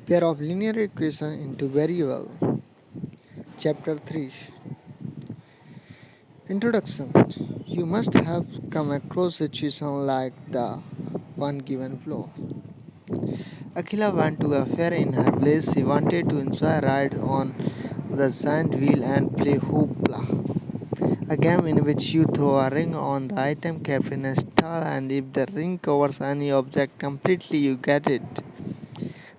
Pair of linear equation into variable. Chapter 3. Introduction. You must have come across situations like the one given below. Akhila went to a fair in her place. She wanted to enjoy a ride on the giant wheel and play hoopla, a game in which you throw a ring on the item kept in a stall, and if the ring covers any object completely, you get it.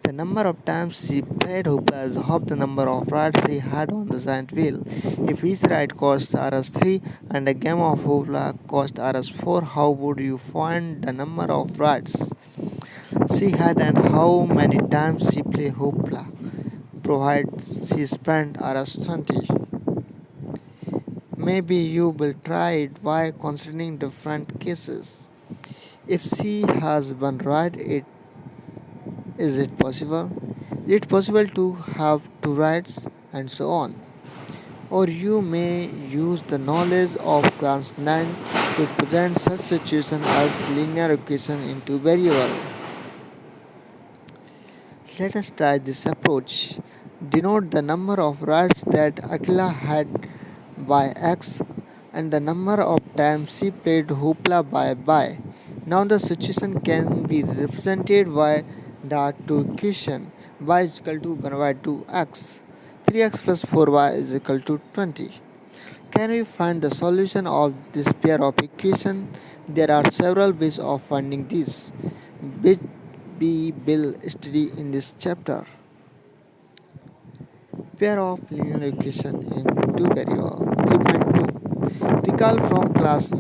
The number of times she played hoopla is half the number of rides she had on the giant wheel. If each ride cost Rs 3 and a game of hoopla cost Rs 4, how would you find the number of rides she had and how many times she played hoopla, provided she spent Rs 20? Maybe you will try it by considering different cases. If she has one ride, is it possible? Is it possible to have two rides and so on? Or you may use the knowledge of class 9 to present such situation as linear equation into variable. Let us try this approach. Denote the number of rides that Akila had by X and the number of times she played hoopla by Y. Now the situation can be represented by the two equation y is equal to 1 by 2x. 3x plus 4y is equal to 20. Can we find the solution of this pair of equations? There are several ways of finding this, which we will study in this chapter. Pair of linear equation in two variables. 3.2. Recall from class 9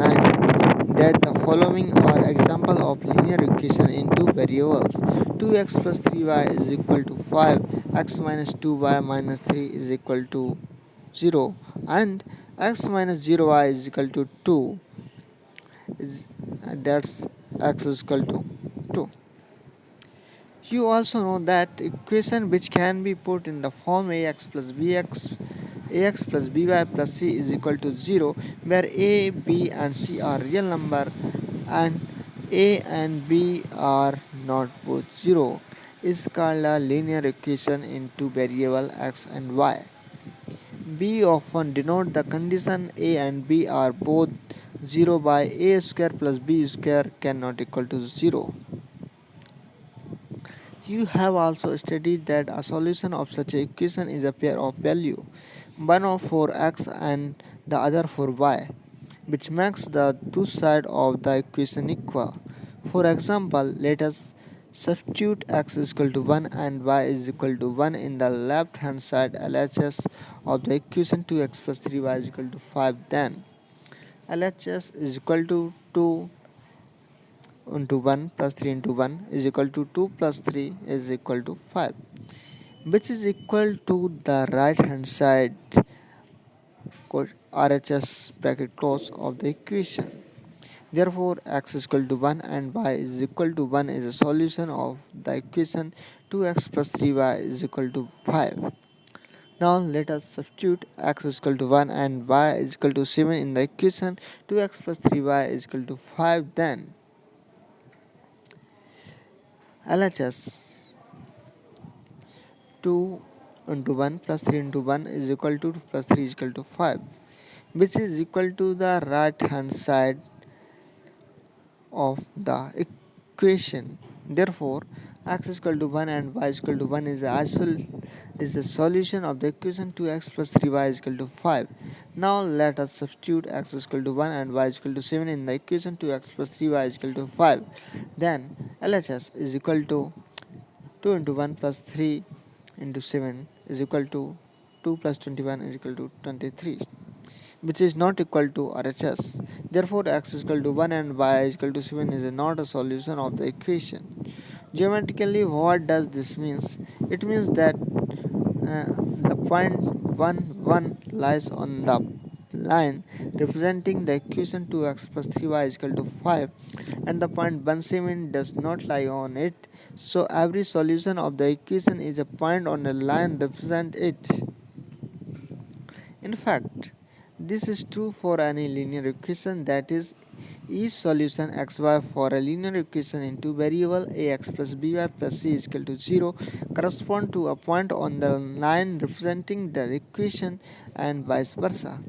that the following are example of linear equation in two variables. 2x plus 3y is equal to 5, x minus 2y minus 3 is equal to 0, and x minus 0y is equal to 2. That's x is equal to 2. You also know that equation which can be put in the form ax plus by plus c is equal to 0, where a, b and c are real number and a and b are not both 0, is called a linear equation in two variable x and y. B often denote the condition a and b are both 0 by a square plus b square cannot equal to 0. You have also studied that a solution of such an equation is a pair of value, one for x and the other for y, which makes the two sides of the equation equal. For example, let us substitute x is equal to 1 and y is equal to 1 in the left hand side LHS of the equation 2x plus 3y is equal to 5. Then LHS is equal to 2 into 1 plus 3 into 1 is equal to 2 plus 3 is equal to 5, which is equal to the right hand side RHS bracket close of the equation. Therefore, x is equal to 1 and y is equal to 1 is a solution of the equation 2x plus 3y is equal to 5. Now let us substitute x is equal to 1 and y is equal to 7 in the equation 2x plus 3y is equal to 5. Then LHS 2 into 1 plus 3 into 1 is equal to 2 plus 3 is equal to 5, which is equal to the right hand side of the equation. Therefore, x is equal to 1 and y is equal to 1 is the solution of the equation 2x plus 3y is equal to 5. Now let us substitute x is equal to 1 and y is equal to 7 in the equation 2x plus 3y is equal to 5. Then LHS is equal to 2 into 1 plus 3 into 7 is equal to 2 plus 21 is equal to 23, which is not equal to RHS. Therefore, x is equal to 1 and y is equal to 7 is not a solution of the equation. Geometrically, what does this mean? It means that the point 1 1 lies on the line representing the equation 2x plus 3y is equal to 5, and the point 17 does not lie on it, so every solution of the equation is a point on a line represent it. In fact, This is true for any linear equation, that is, each solution xy for a linear equation into variable ax plus by plus c is equal to 0 correspond to a point on the line representing the equation and vice versa.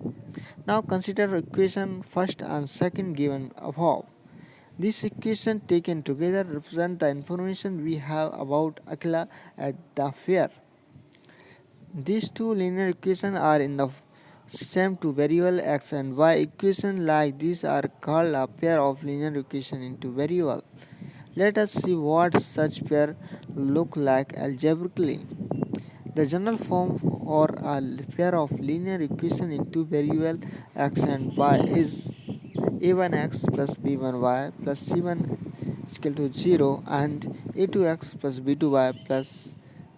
Now consider equation first and second given above. These equations taken together represent the information we have about Akila at the fair. These two linear equations are in the same two variable x and y. Equations like these are called a pair of linear equations into variable. Let us see what such pair look like algebraically. The general form or a pair of linear equation into variable x and y is a1x plus b1y plus c1 is equal to 0 and a2x plus b2y plus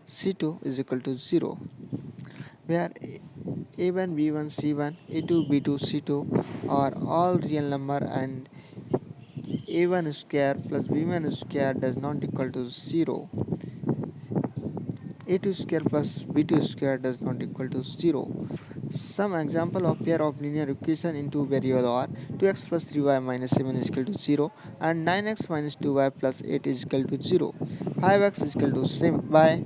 c2 is equal to 0, where a1 b1 c1 a2 b2 c2 are all real number and a1 square plus b1 square does not equal to 0. a2 square plus b2 square does not equal to 0. Some example of pair of linear equation into variable are 2x plus 3y minus 7 is equal to 0 and 9x minus 2y plus 8 is equal to 0. 5x is equal to 7y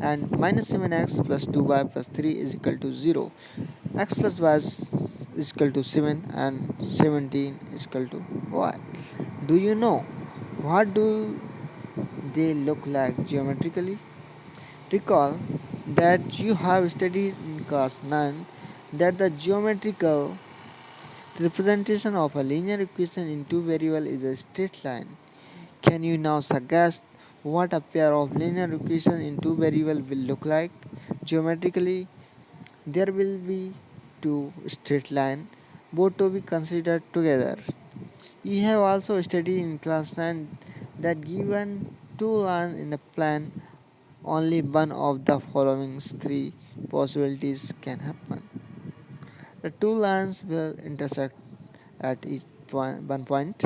and minus 7x plus 2y plus 3 is equal to 0. X plus y is equal to 7 and 17 is equal to y. Do you know what do they look like geometrically? Recall that you have studied in class 9 that the geometrical representation of a linear equation in two variables is a straight line. Can you now suggest what a pair of linear equations in two variables will look like? Geometrically, there will be two straight lines, both to be considered together. You have also studied in class 9 that given two lines in a plane, only one of the following three possibilities can happen. The two lines will intersect at each one point.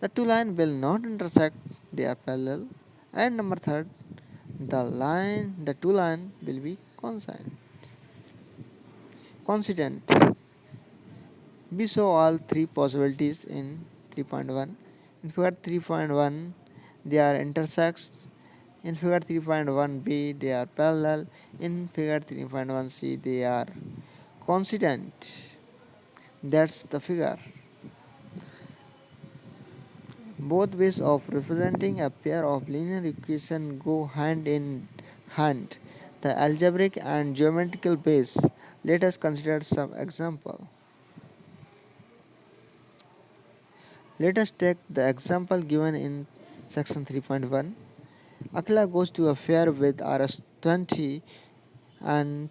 The two lines will not intersect, they are parallel. And number third, the two line will be coincident. We saw all three possibilities in 3.1. In figure 3.1, they are intersects. In figure 3.1b, they are parallel. In figure 3.1c, they are coincident. That's the figure. Both ways of representing a pair of linear equations go hand in hand, the algebraic and geometrical base. Let us consider some example. Let us take the example given in section 3.1. Akila goes to a fair with RS20 and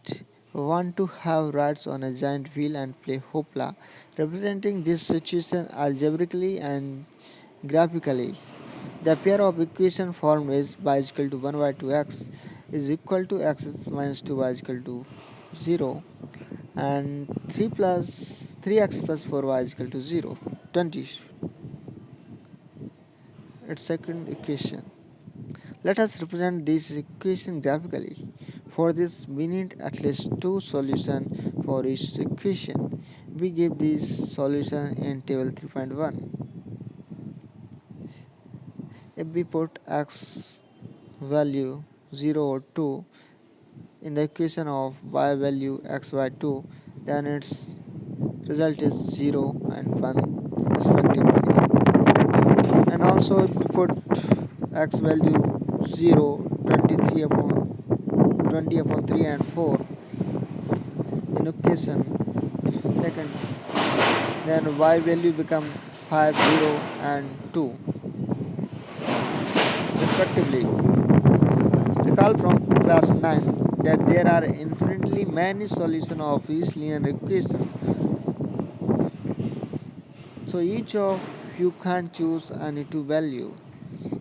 want to have rides on a giant wheel and play hopla, representing this situation algebraically and graphically. The pair of equation formed is y is equal to 1 by 2x is equal to x minus 2y is equal to 0 and 3x plus 4y is equal to 0. 20. Its second equation. Let us represent this equation graphically. For this, we need at least two solutions for each equation. We give this solution in table 3.1. If we put x value 0 or 2 in the equation of y value x by 2, then its result is 0 and 1 respectively. And also if we put x value 0, 23 upon 20 upon 3 and 4 in equation second, then y value become 5, 0 and 2 respectively. Recall from class 9 that there are infinitely many solutions of each linear equation. So each of you can choose any two value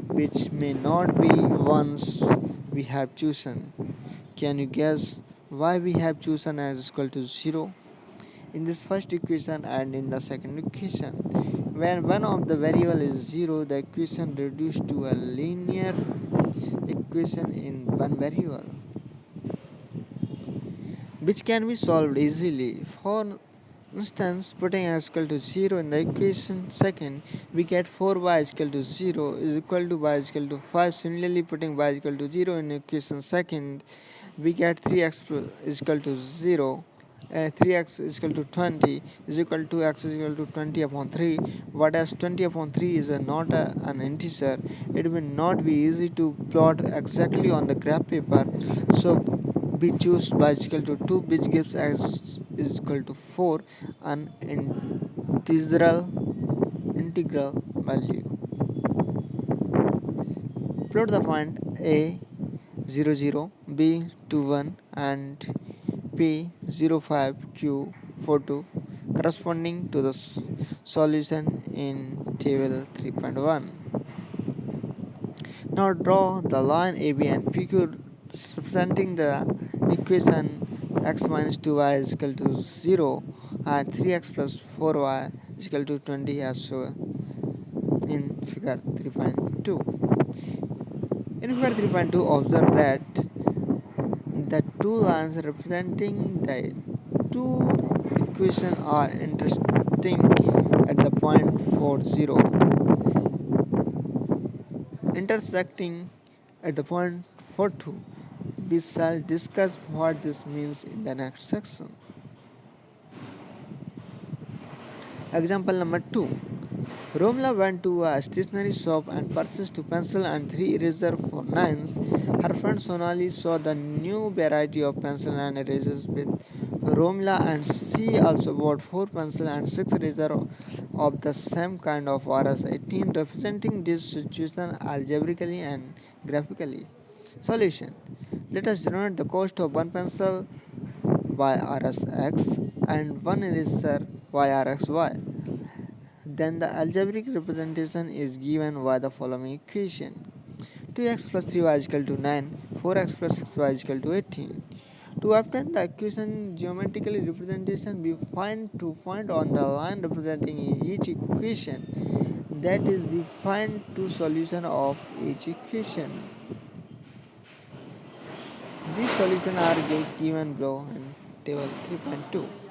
which may not be ones we have chosen. Can you guess why we have chosen as equal to 0 in this first equation and in the second equation? When one of the variable is 0, the equation reduced to a linear equation in one variable, which can be solved easily. For instance, putting x equal to 0 in the equation second, we get 4y is equal to 0 is equal to y is equal to 5. Similarly, putting y is equal to 0 in equation second, we get 3x is equal to 0. 3x is equal to 20 is equal to x is equal to 20 upon 3. What as 20 upon 3 is not an integer, it will not be easy to plot exactly on the graph paper. So we choose y is equal to 2, which gives x is equal to 4, an integral value. Plot the point A 0 0, B 2 1 and P 0 5 Q 4 2 corresponding to the solution in table 3.1. Now draw the line AB and PQ representing the equation x minus 2y is equal to 0 and 3x plus 4y is equal to 20 as shown in figure 3.2. In figure 3.2, observe that the two lines representing the two equations are intersecting at the point 4 0. Intersecting at the point 4 2. We shall discuss what this means in the next section. Example number 2. Romla went to a stationery shop and purchased 2 pencils and 3 erasers for 9s. Her friend Sonali saw the new variety of pencils and erasers with Romla and she also bought 4 pencils and 6 erasers of the same kind of RS18, representing this situation algebraically and graphically. Solution. Let us denote the cost of 1 pencil by RSX and 1 eraser by RXY. Then the algebraic representation is given by the following equation. 2x plus 3y is equal to 9, 4x plus 6y is equal to 18. To obtain the equation geometrically representation, we find to find on the line representing each equation. That is, we find two solutions of each equation. These solutions are given below in table 3.2.